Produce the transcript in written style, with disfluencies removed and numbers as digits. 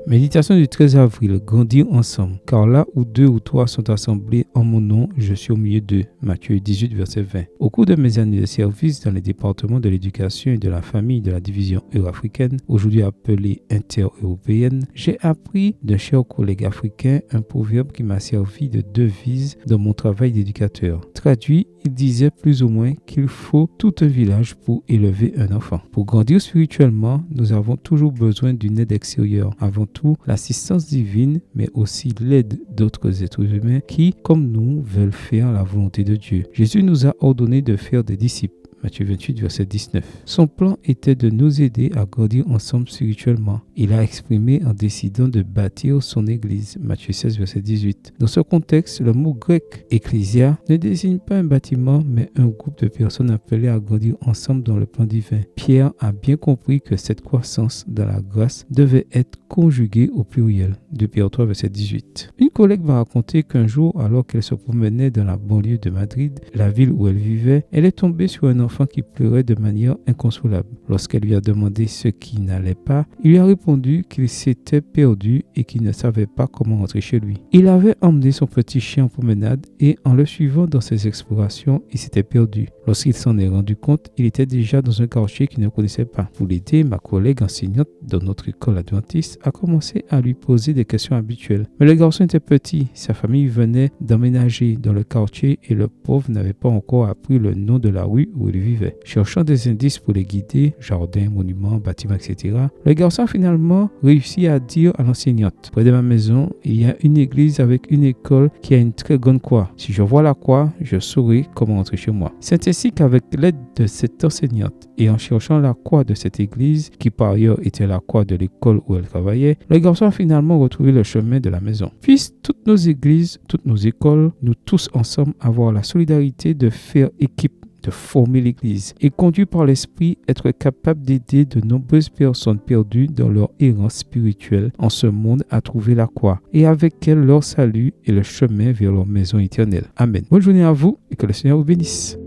Méditation du 13 avril, grandir ensemble. Car là où 2 ou 3 sont assemblés en mon nom, je suis au milieu d'eux. Matthieu 18, verset 20. Au cours de mes années de service dans les départements de l'éducation et de la famille de la division euro-africaine, aujourd'hui appelée inter-européenne, j'ai appris d'un cher collègue africain un proverbe qui m'a servi de devise dans mon travail d'éducateur. Traduit, il disait plus ou moins qu'il faut tout un village pour élever un enfant. Pour grandir spirituellement, nous avons toujours besoin d'une aide extérieure. Avant tout, l'assistance divine, mais aussi l'aide d'autres êtres humains qui, comme nous, veulent faire la volonté de Dieu. Jésus nous a ordonné de faire des disciples. Matthieu 28, verset 19. Son plan était de nous aider à grandir ensemble spirituellement. Il a exprimé en décidant de bâtir son église. Matthieu 16, verset 18. Dans ce contexte, le mot grec « ecclésia » ne désigne pas un bâtiment, mais un groupe de personnes appelées à grandir ensemble dans le plan divin. Pierre a bien compris que cette croissance dans la grâce devait être conjuguée au pluriel. 2 Pierre 3, verset 18. Une collègue m'a raconté qu'un jour, alors qu'elle se promenait dans la banlieue de Madrid, la ville où elle vivait, elle est tombée sur un enfant qui pleurait de manière inconsolable. Lorsqu'elle lui a demandé ce qui n'allait pas, il lui a répondu qu'il s'était perdu et qu'il ne savait pas comment rentrer chez lui. Il avait emmené son petit chien en promenade et en le suivant dans ses explorations, il s'était perdu. Lorsqu'il s'en est rendu compte, il était déjà dans un quartier qu'il ne connaissait pas. Pour l'aider, ma collègue enseignante dans notre école adventiste a commencé à lui poser des questions habituelles. Mais le garçon était petit, sa famille venait d'emménager dans le quartier et le pauvre n'avait pas encore appris le nom de la rue où il vivait. Cherchant des indices pour les guider, jardin, monuments, bâtiments, etc., le garçon a finalement réussi à dire à l'enseignante: près de ma maison, il y a une église avec une école qui a une très grande croix. Si je vois la croix, je saurai comment rentrer chez moi. C'est ainsi qu'avec l'aide de cette enseignante et en cherchant la croix de cette église, qui par ailleurs était la croix de l'école où elle travaillait, le garçon a finalement retrouvé le chemin de la maison. Puissent toutes nos églises, toutes nos écoles, nous tous ensemble avoir la solidarité de faire équipe, de former l'Église et conduit par l'Esprit, être capable d'aider de nombreuses personnes perdues dans leur errance spirituelle en ce monde à trouver la croix et avec elle leur salut et le chemin vers leur maison éternelle. Amen. Bonne journée à vous et que le Seigneur vous bénisse.